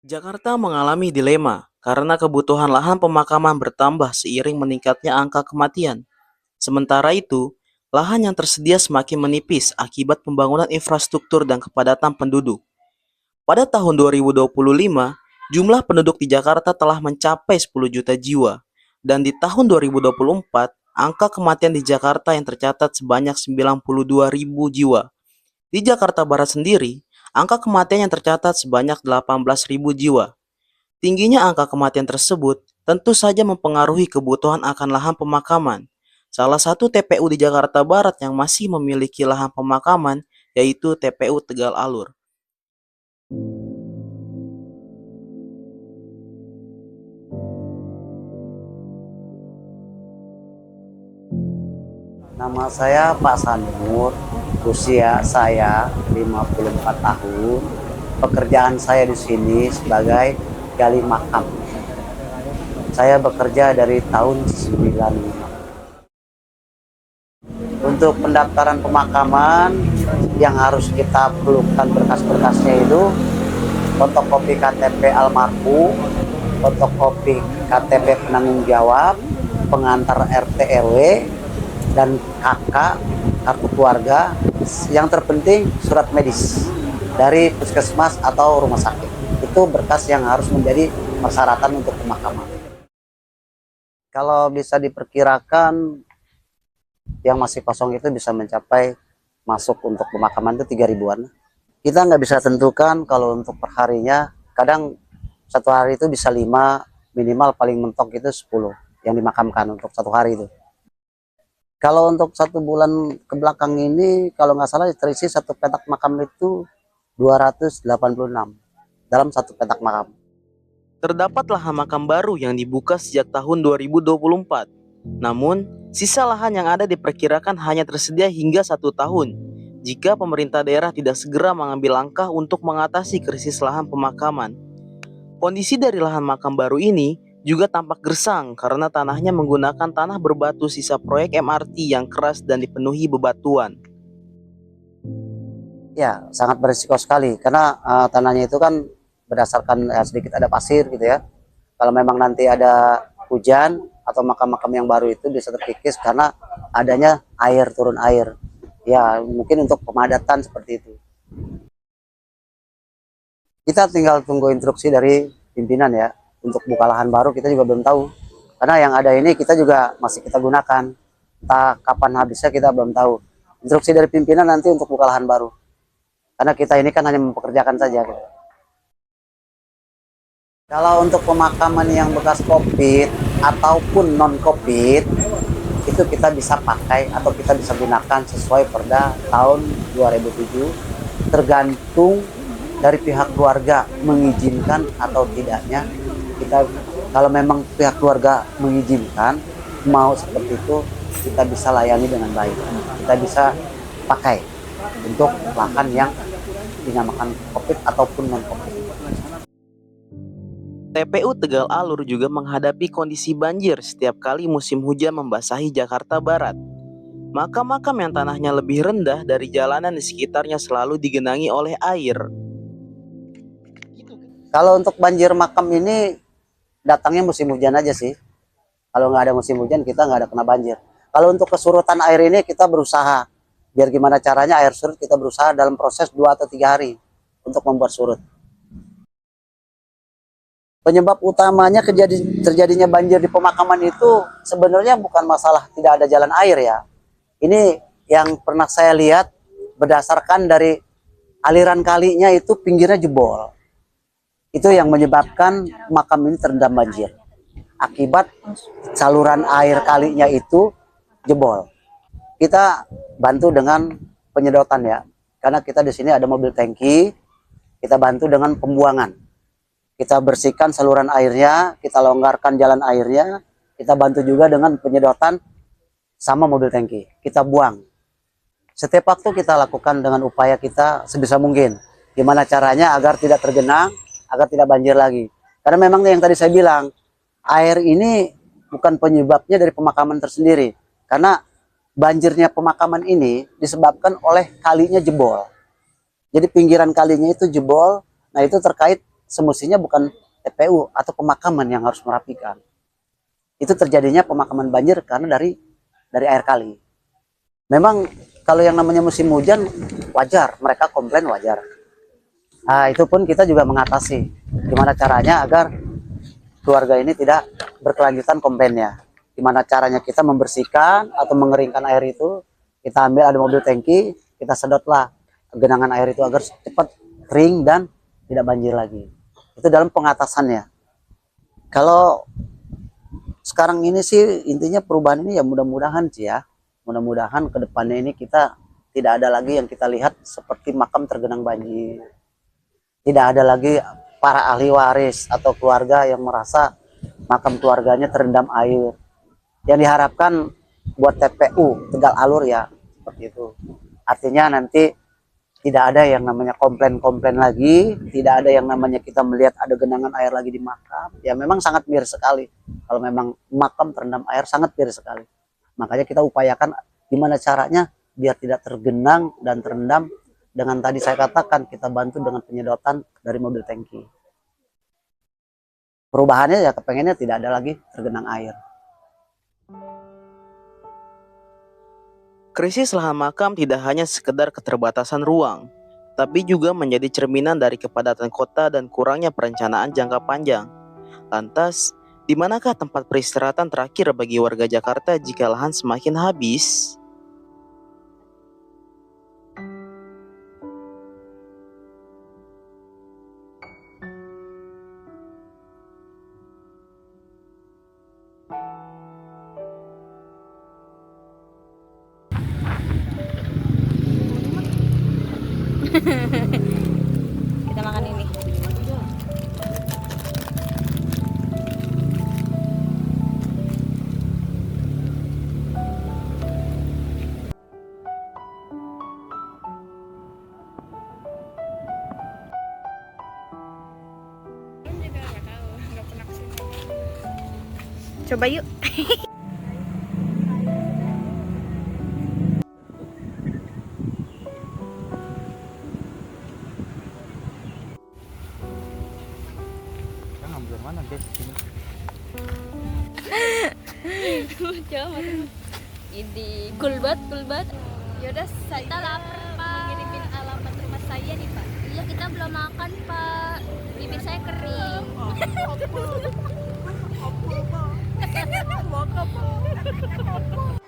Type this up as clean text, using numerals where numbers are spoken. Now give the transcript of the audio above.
Jakarta mengalami dilema karena kebutuhan lahan pemakaman bertambah seiring meningkatnya angka kematian. Sementara itu, lahan yang tersedia semakin menipis akibat pembangunan infrastruktur dan kepadatan penduduk. Pada tahun 2025, jumlah penduduk di Jakarta telah mencapai 10 juta jiwa, dan di tahun 2024, angka kematian di Jakarta yang tercatat sebanyak 92 ribu jiwa. Di Jakarta Barat sendiri, angka kematian yang tercatat sebanyak 18 ribu jiwa. Tingginya angka kematian tersebut tentu saja mempengaruhi kebutuhan akan lahan pemakaman. Salah satu TPU di Jakarta Barat yang masih memiliki lahan pemakaman yaitu TPU Tegal Alur. Nama saya Pak Sanur, usia saya 54 tahun. Pekerjaan saya di sini sebagai gali makam. Saya bekerja dari tahun 95. Untuk pendaftaran pemakaman yang harus kita perlukan berkas-berkasnya itu fotokopi KTP almarhum, fotokopi KTP penanggung jawab, pengantar RT RW, dan kakak, kartu keluarga. Yang terpenting surat medis dari puskesmas atau rumah sakit. Itu berkas yang harus menjadi persyaratan untuk pemakaman. Kalau bisa diperkirakan yang masih kosong itu bisa mencapai masuk untuk pemakaman itu 3 ribuan. Kita nggak bisa tentukan kalau untuk perharinya, kadang satu hari itu bisa 5, minimal paling mentok itu 10 yang dimakamkan untuk satu hari itu. Kalau untuk 1 bulan ke belakang ini, kalau nggak salah terisi satu petak makam itu 286 dalam satu petak makam. Terdapat lahan makam baru yang dibuka sejak tahun 2024. Namun, sisa lahan yang ada diperkirakan hanya tersedia hingga 1 tahun jika pemerintah daerah tidak segera mengambil langkah untuk mengatasi krisis lahan pemakaman. Kondisi dari lahan makam baru ini juga tampak gersang karena tanahnya menggunakan tanah berbatu sisa proyek MRT yang keras dan dipenuhi bebatuan. Ya, sangat berisiko sekali karena tanahnya itu kan berdasarkan sedikit ada pasir gitu ya. Kalau memang nanti ada hujan atau makam-makam yang baru itu bisa terkikis karena adanya air, turun air. Ya, mungkin untuk pemadatan seperti itu. Kita tinggal tunggu instruksi dari pimpinan ya. Untuk buka lahan baru kita juga belum tahu. Karena yang ada ini kita juga masih kita gunakan. Entah kapan habisnya kita belum tahu. Instruksi dari pimpinan nanti untuk buka lahan baru. Karena kita ini kan hanya mempekerjakan saja gitu. Kalau untuk pemakaman yang bekas COVID ataupun non COVID itu kita bisa pakai atau kita bisa gunakan sesuai Perda tahun 2007, tergantung dari pihak keluarga mengizinkan atau tidaknya. Kita kalau memang pihak keluarga mengizinkan mau seperti itu, kita bisa layani dengan baik, kita bisa pakai untuk lahan yang dinamakan COVID ataupun non COVID. TPU Tegal Alur juga menghadapi kondisi banjir setiap kali musim hujan membasahi Jakarta Barat. Makam-makam yang tanahnya lebih rendah dari jalanan di sekitarnya selalu digenangi oleh air. Kalau untuk banjir makam ini datangnya musim hujan aja sih. Kalau nggak ada musim hujan kita nggak ada kena banjir. Kalau untuk kesurutan air ini kita berusaha. Biar gimana caranya air surut kita berusaha dalam proses 2 atau 3 hari untuk membuat surut. Penyebab utamanya terjadinya banjir di pemakaman itu sebenarnya bukan masalah tidak ada jalan air ya. Ini yang pernah saya lihat berdasarkan dari aliran kalinya itu pinggirnya jebol. Itu yang menyebabkan makam ini terendam banjir. Akibat saluran air kalinya itu jebol. Kita bantu dengan penyedotan ya. Karena kita di sini ada mobil tangki, kita bantu dengan pembuangan. Kita bersihkan saluran airnya, kita longgarkan jalan airnya, kita bantu juga dengan penyedotan sama mobil tangki. Kita buang. Setiap waktu kita lakukan dengan upaya kita sebisa mungkin. Gimana caranya agar tidak tergenang, agar tidak banjir lagi. Karena memang yang tadi saya bilang, air ini bukan penyebabnya dari pemakaman tersendiri. Karena banjirnya pemakaman ini disebabkan oleh kalinya jebol. Jadi pinggiran kalinya itu jebol, nah itu terkait semestinya bukan TPU atau pemakaman yang harus merapikan. Itu terjadinya pemakaman banjir karena dari air kali. Memang kalau yang namanya musim hujan wajar, mereka komplain wajar. Nah, itu pun kita juga mengatasi. Gimana caranya agar keluarga ini tidak berkelanjutan komplainnya. Gimana caranya kita membersihkan atau mengeringkan air itu, kita ambil ada mobil tangki, kita sedotlah genangan air itu agar cepat kering dan tidak banjir lagi. Itu dalam pengatasannya. Kalau sekarang ini sih intinya perubahan ini ya mudah-mudahan sih ya. Mudah-mudahan ke depannya ini kita tidak ada lagi yang kita lihat seperti makam tergenang banjir. Tidak ada lagi para ahli waris atau keluarga yang merasa makam keluarganya terendam air. Yang diharapkan buat TPU Tegal Alur ya seperti itu. Artinya nanti tidak ada yang namanya komplain-komplain lagi, tidak ada yang namanya kita melihat ada genangan air lagi di makam. Ya memang sangat miris sekali. Kalau memang makam terendam air sangat miris sekali. Makanya kita upayakan gimana caranya biar tidak tergenang dan terendam. Dengan tadi saya katakan kita bantu dengan penyedotan dari mobil tangki. Perubahannya ya kepengennya tidak ada lagi tergenang air. Krisis lahan makam tidak hanya sekedar keterbatasan ruang, tapi juga menjadi cerminan dari kepadatan kota dan kurangnya perencanaan jangka panjang. Lantas, di manakah tempat peristirahatan terakhir bagi warga Jakarta jika lahan semakin habis? Kita makan ini. Coba yuk. Mana guys? Coba. Ini kulbat. Yaudah, kita lapar, Pak. Mengirimin alamat rumah saya nih, Pak. Iya, kita belum makan, Pak. Bibir saya kering. Apa, Pak? Apa, Pak? Makan, Pak.